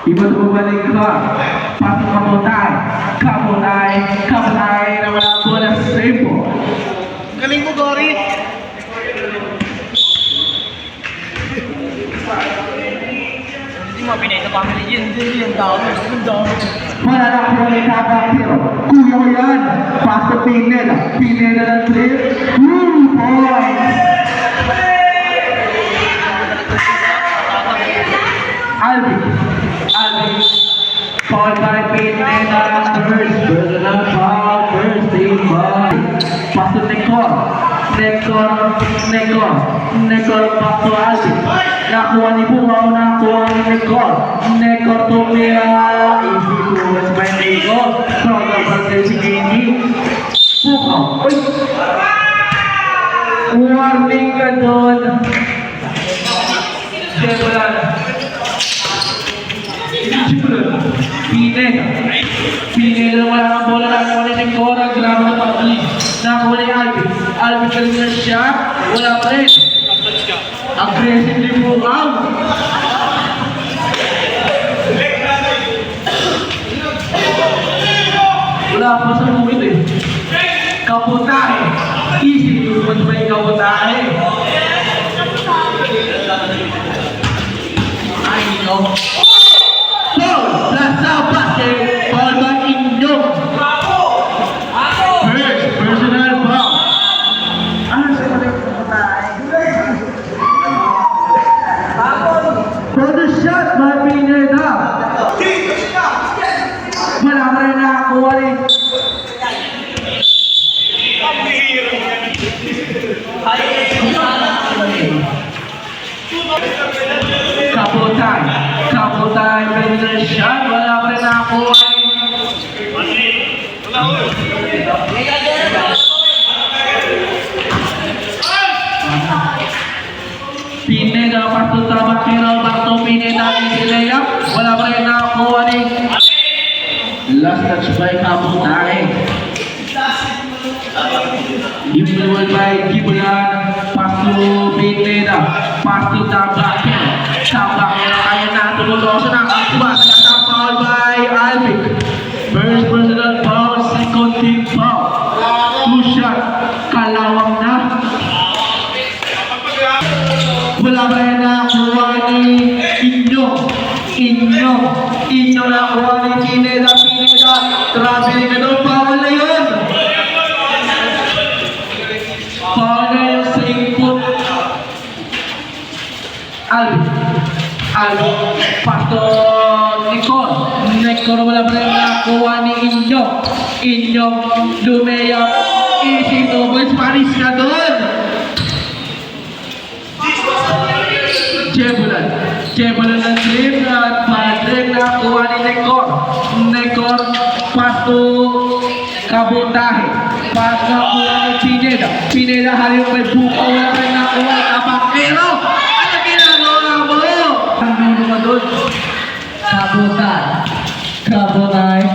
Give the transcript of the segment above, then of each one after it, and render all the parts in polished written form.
Iba tumabalik ka. Pasok kabutay. Kabutay na wala bola sa sebo. Galing mo, Dory. Hindi mo pinay na family yun. Hindi yung dami. Wala na kung may kakakiro. Kuya ko yan. Pasok Pineda. Pineda ng trip. Points. Alvin. Foul by Pineda. First team ball. Pasok Nekor pasok Alvin. Nakuha ni Bungaw, nakuha ni Nekor tumira. Easy tumas by Nekor. Proud of si Kenny. Bungaw. Uy! Warning ka doon. Simulan. Pineda na wala ng bola. Nakuha ni Nekor. Grabe na pag-lead. Nakuha ni Alvin. Alvin galing na siya. Wala pa rin. Aggressively Bungaw. Wala pa sa buwit eh. Kabutahe. Easy naman may kabutahe. Ay, no. Foul! Plaza basket. Foul by Inyong. First, personal foul. Ano sa mga kabutahe? For the shot by Pineda. Wala ka rin nakakuha rin. Kabutay, Pineda shot. Wala ka rin nakakuha rin. Pineda pasto Tabakero, pasto Pineda layup. Wala pa rin nakakuha ni last touch by Kabutay. Gimbal by Gibulan, pasto Pineda, pasto Tabakero. Tabakero kaya na tumulong sa nakakuha. Foul by Alvin. First personal foul, second team foul. Two shot, kalawang na. Wala ba yan nakuha ni Inyo nakuha ni Pineda. Traveling na doon, bawal na yun. Bawal na yun sa input. Alvin. Pasto Nekor wala ba yan nakuha ni Inyo Lumeya. Easy to boys, Paris na doon. Jebulan ng dream at pa-dream na kuha ni Nekor pasto Kabutahe. Pas na kuha ni Pineda halip may Bungaw. Wala rin na kuha Tabakero. Ano ginagawa mo? Ang dulo ka doon. Kabutahe.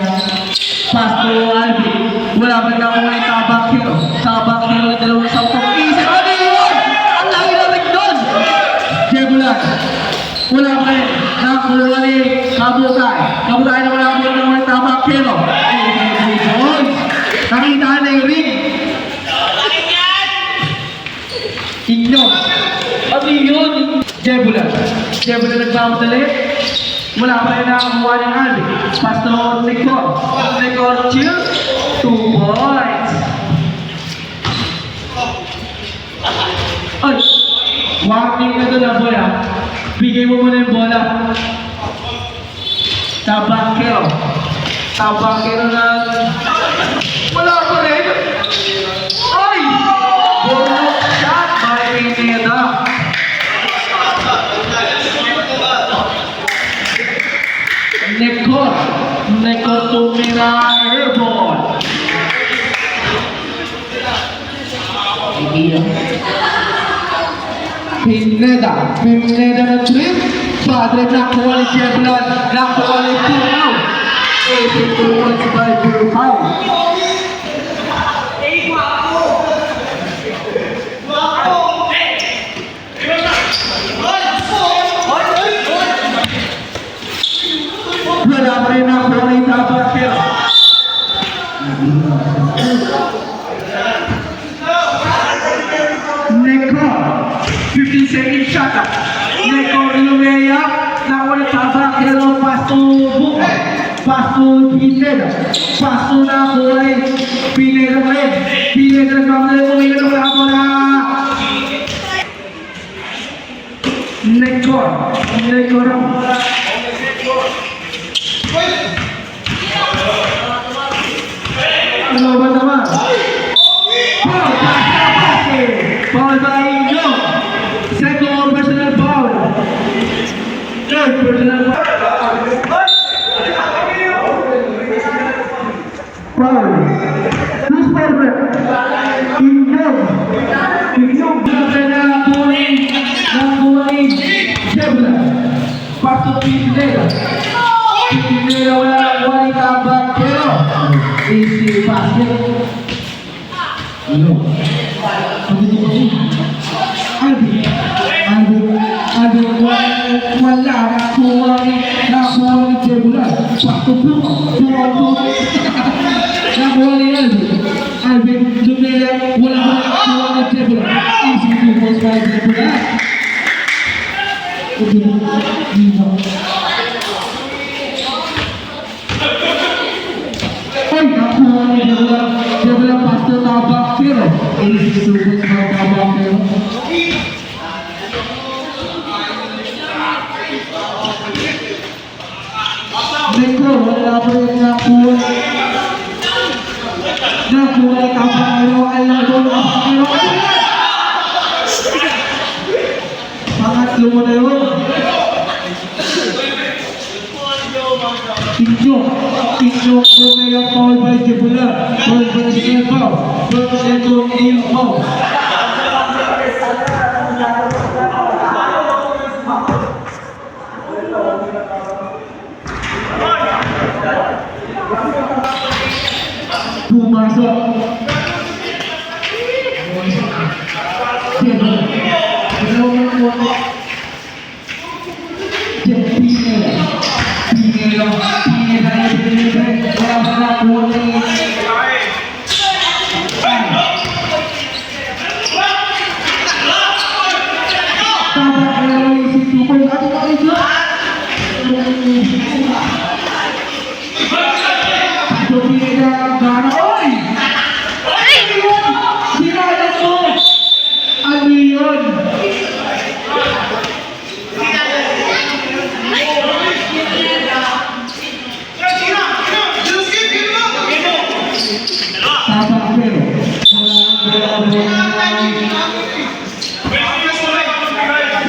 Pasto Alvin. Wala rin na kuha ni Tabakero. Tabakero dalawang sautong isip. Ano yun? Ang lagi na rin doon. Jebulan. Wala pa rin. Nakuha ni Kabutay. Kabutay na wala po naman Tabakero. Nakita na yung ring. Inyo. Ano yun? Jebulan nagmamadali. Wala pa rin nakakuha ni Alvin. Pasto Nekor chill. 2 points. Ay! Warning na doon na bola. Bigay mo muna yung bola. Tabakero na. Wala pa rin. Ay! Bonok shot by Pineda. Nekor tumira airball. Pineda na trip. Padre nakuha ni Jebulan. Nakuha ni Bungaw. 82 points by Bungaw. Paso Pineda. Paso na po ay Pineda pa rin. Pineda nagmamadali po ngayon ng mga bola. Nekor. Nekor. Ano ba naman? Foul! Foul by Inyo. Second personal foul. Third personal foul. Foul. Who's foul? Inyo. Inyo. Nakunin. Jebla. Pasok Pineda. Pineda wala tabak. Pero isi basket. Ano? Wala nakuha ni Jebula. Pasok po. Nakuha ni Alvin. Lumila. Wala nakuha ni Jebula. Easy to post by Jebula. Ay, nakuha ni Jebula. Jebula pasok tabak. Pero easy to post by tabak. Pero Neko, wala po yung nakuha. Nakuha ni Kapangero. Alam ko ng Kapangero. Pangatlo mo na yun. Inyo po ngayon foul by Jebula. Foul by Jebula. Foul by Jebula. Pumasok.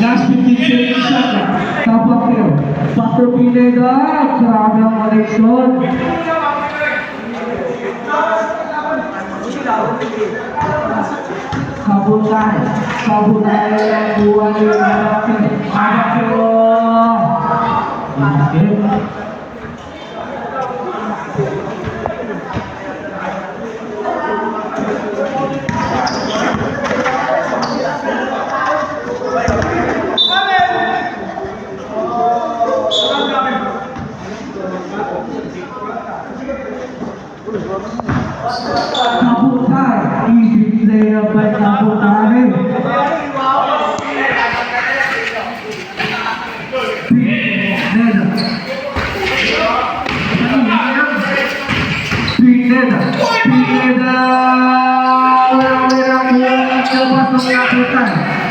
Last 15 seconds shot. Tapak Pero. Paso Pineda. Grabe ang koneksyon. Kabutan. Kabutan ang buwan yung Tapak Pero. Kabutan, easy player by Kabutan. Pineda.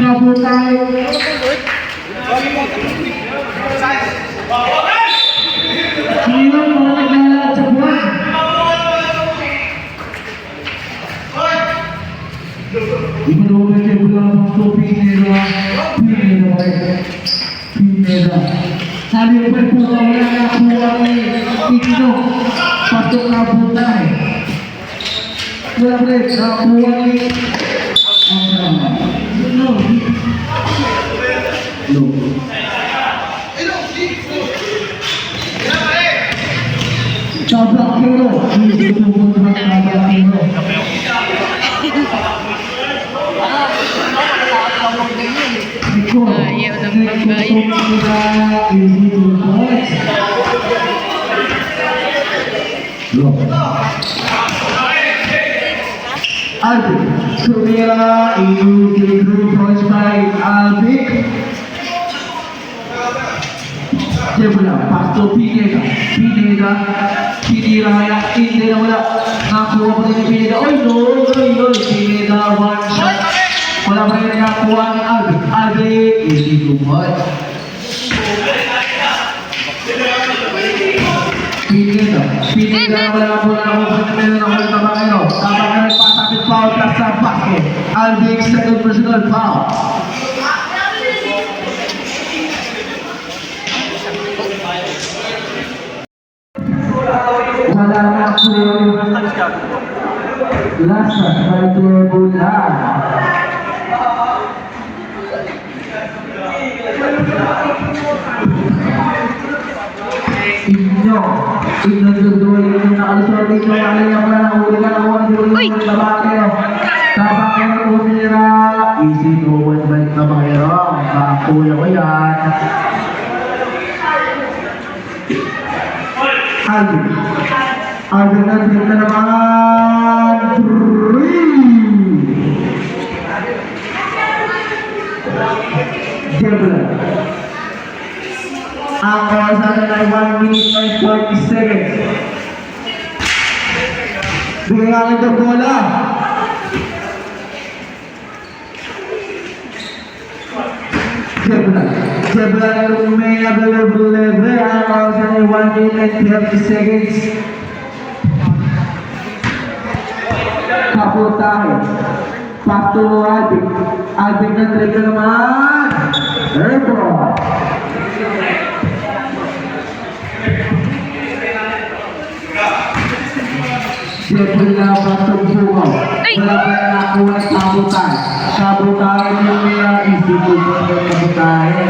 Kabutan. Ngayon mga naglalakad sa buwan. Ibarugan siya mula ng Pineda. Pineda. Sabi ko po wala na kuha ni Igno. Pasok na Kabutan. Wala rin nakuha ni Tabak Pero. Hindi ko po Tabak Pero. Ayaw ng bagay. Alvin, Sumira, you take 3 points by Alvin. Jebula, pass to Pineda. Pineda, tinira kaya, hindi na wala. Nakakuha pa rin ni Pineda. Oy, no, Pineda, one shot. Wala pa rin nakakuha ni Alvin. Alvin, easy to boy. Pineda, wala po na ako sa kanila ng mga Tabangero. Tabangero, pasapit foul plus sa basket. Alvin, second personal foul. Wala na po lasa sa Jebula. Inyo dudul yung nakalusot dito alay ang mga nahuli ka na huwag yung Tabangero. Tabangero umira. Easy to win by Tabangero. Makakuya ko yan. Alvin na din na naman. 3. Jebula. Ang oras natin ay 1 minute and 40 seconds. Bigyan natin ito bola. Jebula na may available level. Ang oras natin ay 1 minute and 30 seconds. Kaputahe. Pass to Alvin. Alvin na trip na naman. Airball. Jebula pasok bukaw. Wala pa yung nakuha ng kabutahe. Kabutahe yung nila instituto ng kabutahe.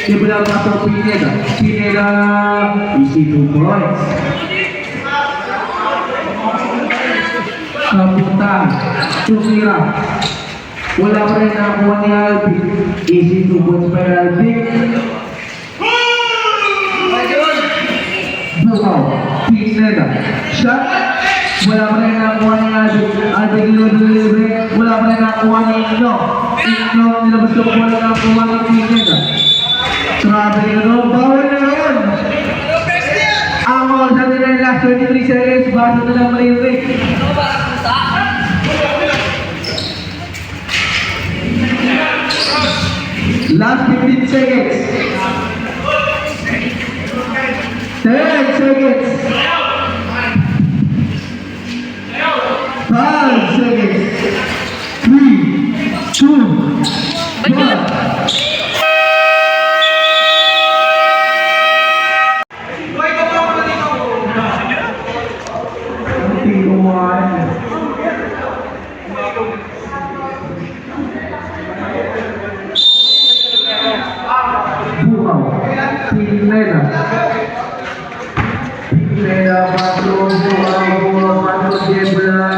Jebula pasok Pineda. Pineda isi 2 points. Kabutahe. Tumira. Wala pa rin nakuha ni Alvin. Easy 2 points by Alvin. Bukaw. Pineda. Shot. Wala pa rin nakuha ni Alvin. Alvin level. Wala pa rin nakuha ni Inyo. Inyo nilabas ko wala nakuha ni Pineda. Travel na doon. Bawal na yun. Ang oras natin ay last 23 seconds. Baso na lang malilirik. Last 15 seconds. 10 seconds. 5 seconds. 3, 2, 1. Pineda. Pineda pasok bukaw. Pasok Jebula.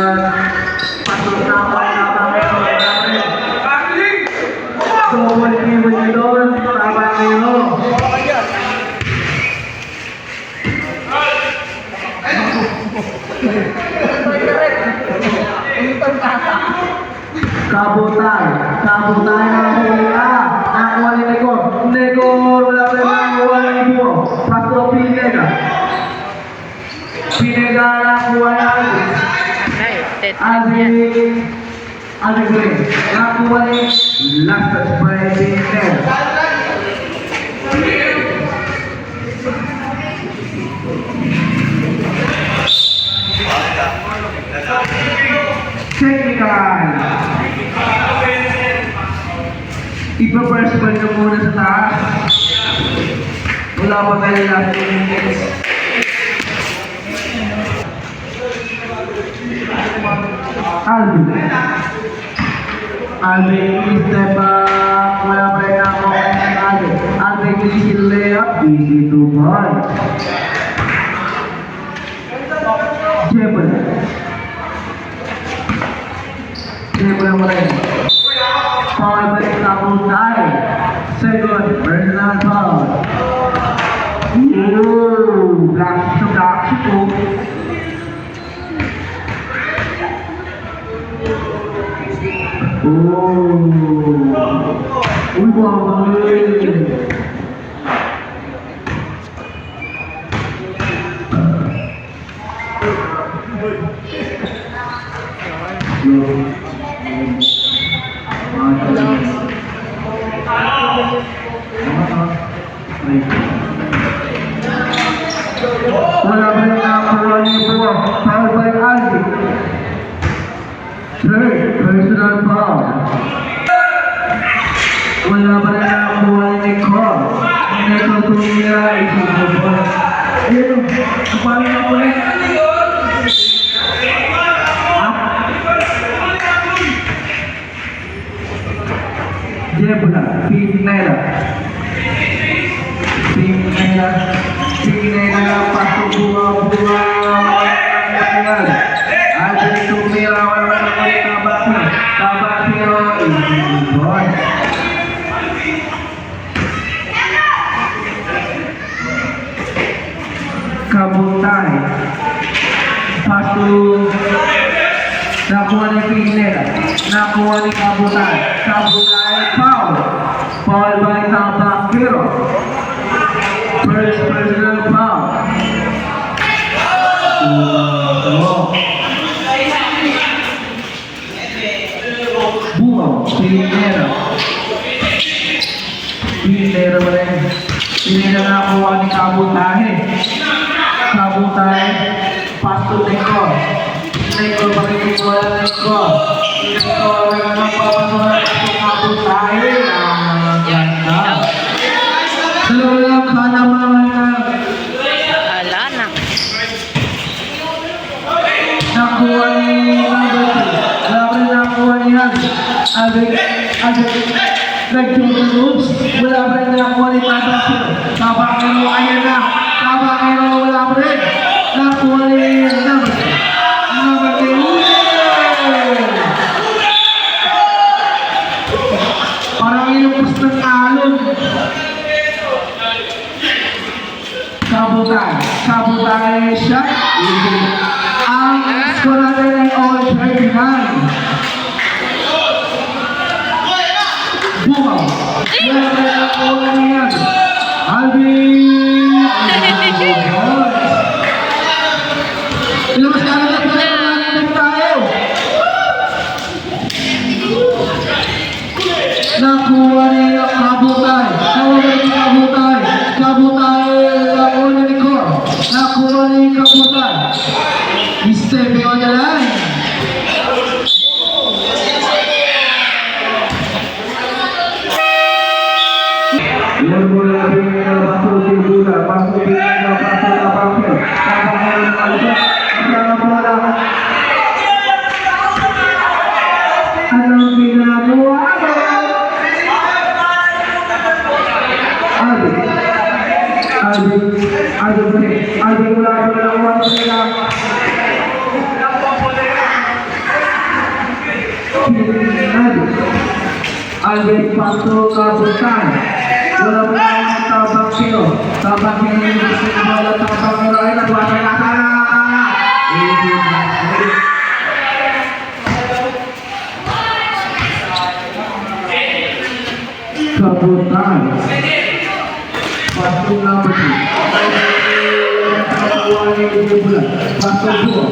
Pasok na Tabangero. So, wala niyo doon. Tabangero. Kabutay. Kabutay na huli ka. Nakuha ni Nego. Nego, wala pa rin nakuha ni Nego. Pasok Pineda. Pineda nakuha na Alvin. Alvin Green. Nakuha ni last touch by Pineda. Technical. Ipa-first ball nyo muna sa taas. Wala pa tayo last 2 minutes. Alvin. Alvin, step back. Wala pa rin ako kay Alvin. Alvin, easy layup. Easy to ball. Jebula. Jebula mo rin. Foul by Kabutay. Second, personal foul. Black to black to Uy, bakit? Wala ba yung nakakuha niyo po? Foul by Aldi. Third, personal foul. Wala ba na nakakuha ni Nicole? Nicole tumira, isip mo. Ayun, kapalin na po eh. Jebula, Pinera. Pinera, pasok buwa. Ada tumira, wala tabak pero boy. Kabutai. Pasok. Nakuha ni Pinera. Nakuha ni Kabutai. Kabutai, foul. Foul by Tabak pero. First personal foul. Buang, Pinera. Pinera ba rin? Pinera nakuha ni Kabutai. Kabutai, pasto Nicole. Nicole, pakikikuha na Nicole. Nicole, nagpapasuhan ito Kabutai. Ganda. Dalawa lang, sana mga Ala na. nakuha ni number 2. Wala pa rin nakuha ni Hagi. Nag-joke moves. Wala pa rin nakuha ni Tabakero. Tabakero, ayan na. Tabakero, wala pa rin. Nakuha ni number 2. Parang inupos ng alon. Kabutai siya. Ang score natin ay all 39. Bumaw. Yan na all niyan. Alvin. Ilabas ka na tayo. Nakuha ni Kabutai. Kabutai. Nakuha ni Nicole. Nakuha ni Kabutai. Stepping on the line. Yan mo lang yung pasok yung bola. Pasok yung papel. Anong ginagawa mo? Alvin mula ko na lang mga sila. Alvin pasok Kabutai. Wala mo na mga Tabakero. Tabakero yung gusto ng bola. Tabakero ay nagwatay na ka. Kabutai. Pasok number 2. Pasok buwan.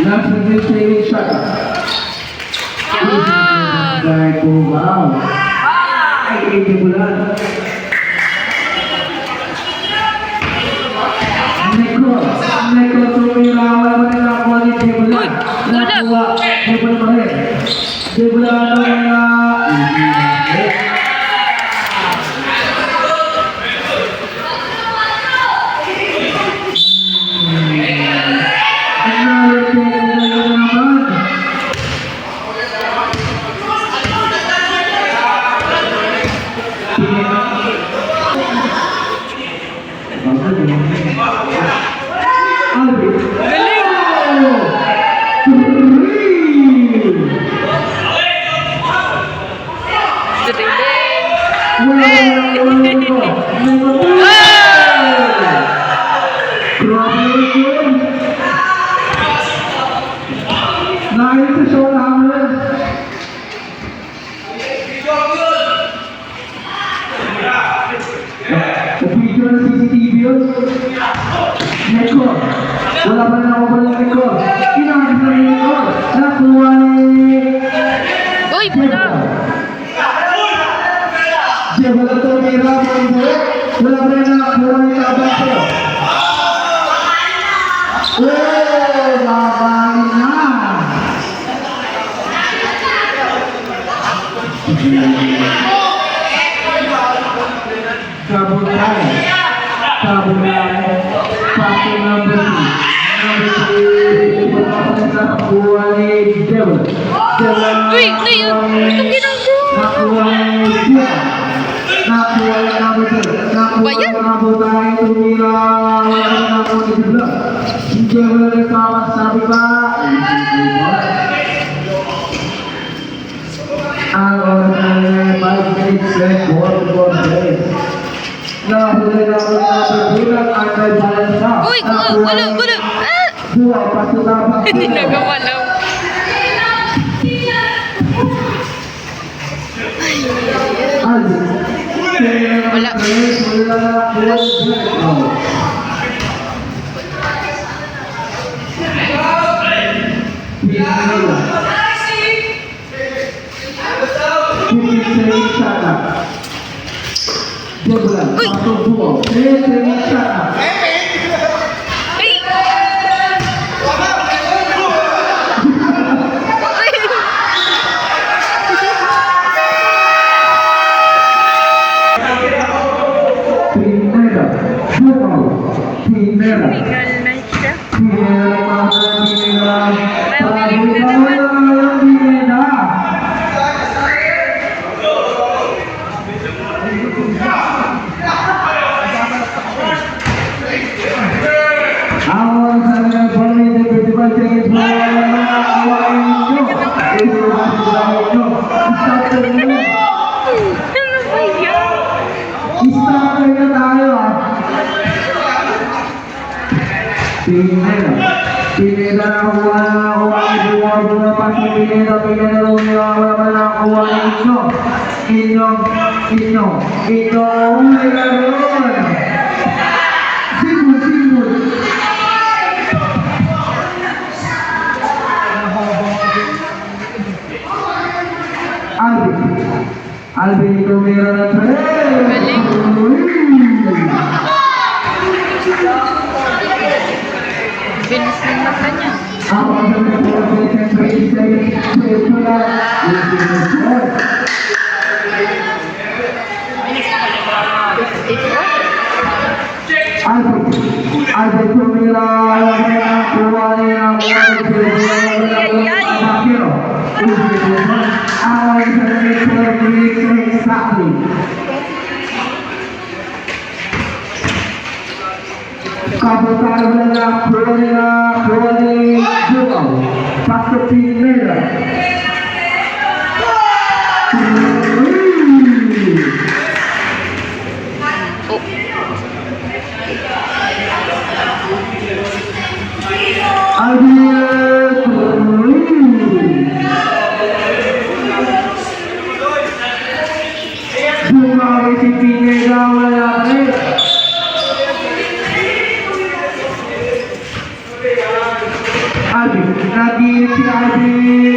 Last saving shot. Dahil po, wow. Ay, bulan. Nicole tumira. Wala ba nila ako ni Debulan? Nakuha. Debulan pa rin. Debulan na Wala na ito. Grabe yun. Nais sa show namin. Sa video ng CCTV yun. Neko. Wala pa rin ako pa ng Neko. Kinakit na rin Neko. Nakuha ni... Uy, wala. Diyan, wala ito mera. Wala pa rin nakakuha ni Tabang ko. Laban na. Kabulay. Paso number 2. Number 3. Nakuha ni Devil. Uy, ito ginagawa. Nakuha ni Devil. Nakuha ni number 2. Nakuha ni Kabulay. Tumira. Nakuha ni Devil. Devil ay sabi ba? Ang oras ay 5 minutes left. Goal place. Nahuli na ako sa bulan at may balance na. Uy, wala. Ah! Buhay pa sa dapat. Hindi nagawalaw. Wala. Uy! Tinggal na siya. Ano ba yan? Pineda na kuha ni buwa pasok pineda wala pa na kuha ni inyo uli ka ron simul Alvin ito meron na Galing. Bilis ng mata niya. Ako ang nagpapalagay ng 27 peso na Alvin tumira kuha niya exactly. Kabutado na kuha ni Jugaw. Pasto Pineda. Bumawi si Pineda, wala rin. Alvin, naging si Alvin.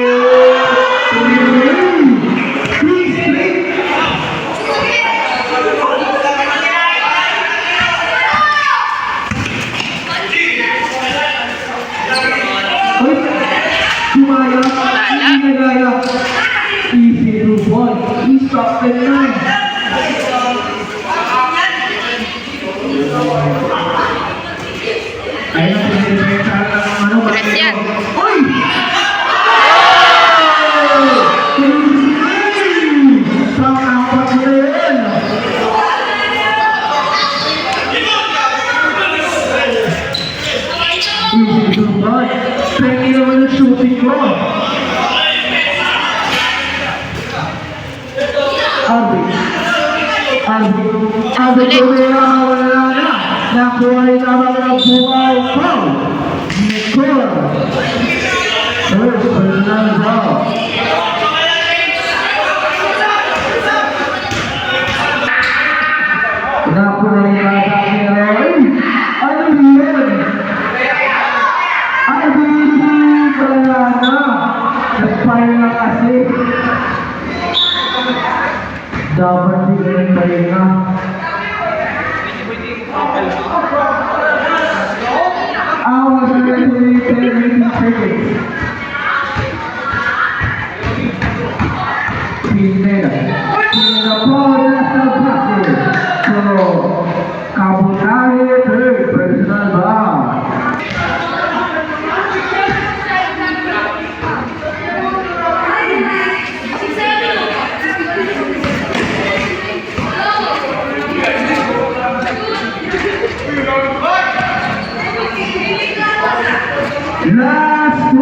Easy to one. He stopped the line. Ayun ang pinipenta ng ano. Press yan. Uy! Pang-apat na yun. Easy to one. Pengi naman ang shooting ko. Alvin. Ang Tumira, wala na. Nakuha rin naman ng bumaw ko. Nicole. First, personal foul. Nakuha rin naman ng ano yun? Ay, hindi pala na. Nagpayo na kasi. Dapat di ka rin payo na. Awas na rin 10 seconds. Pinera. Pinera po na sa basket. So, Kabutahe third personal foul. Last 2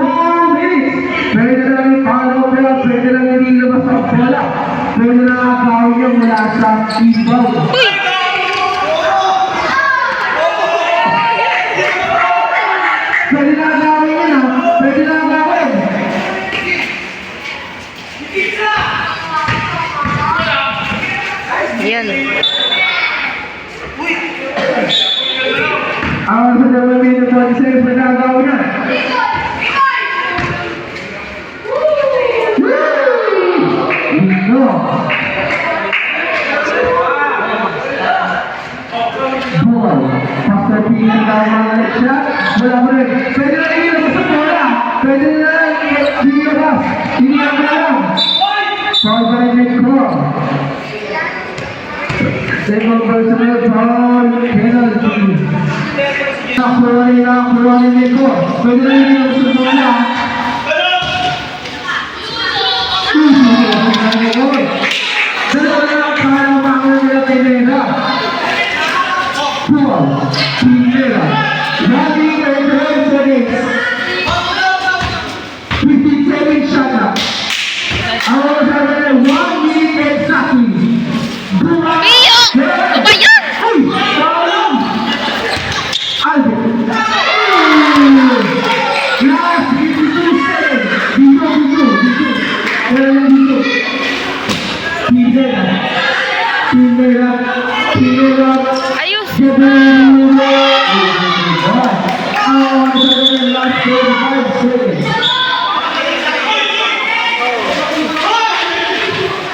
minutes. Pwede lang i-follow pero pwede lang hindi labas ang bola. Pwede lang akawin niya mula sa ibaw. Pwede lang akawin niya na. Pwede lang akawin. Yan. Awan sa dalam minute 26 na gagawin niya. Dito. Ball. After tingin daw mga siya. Wala mo rin. Pwede na rin sa bola. Pwede na rin. Hindi ka. Hindi ka lang. Foul by Nicole. Second personal foul. Penalty. Nakuha ni Nicole. Pwede na rin sa bola. Dalawa na ang parang pangalan nila Pinera. Paul Pinera. Running 11 seconds. 57 shot up. Ang mga sabi na 1 minute exactly. Buha! Mio! Ano ba yan? Ay! Tawag! Alvin! Last 52 seconds. Dito. Wala lang dito. Pinera. Ayos. Gabriela. Ang sabi na last 45 seconds.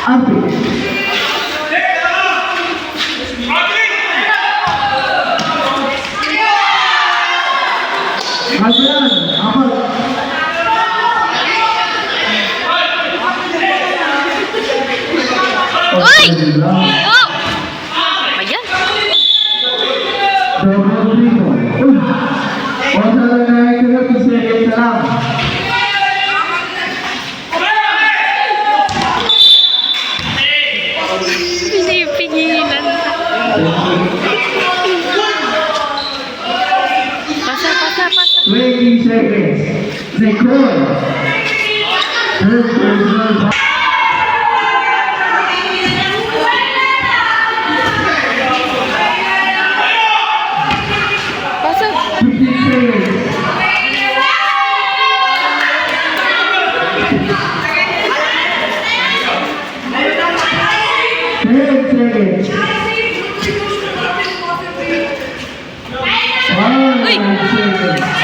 Alvin. Adrian, apat. Uy! Yo! Ayan. Double triple. Uy! Oras na lang na ito, 50 seconds na lang. Pinipigilan. Pasa. 20 seconds. Nicole. Third personal foul. Pasa. 15 seconds. Uy! Seconds.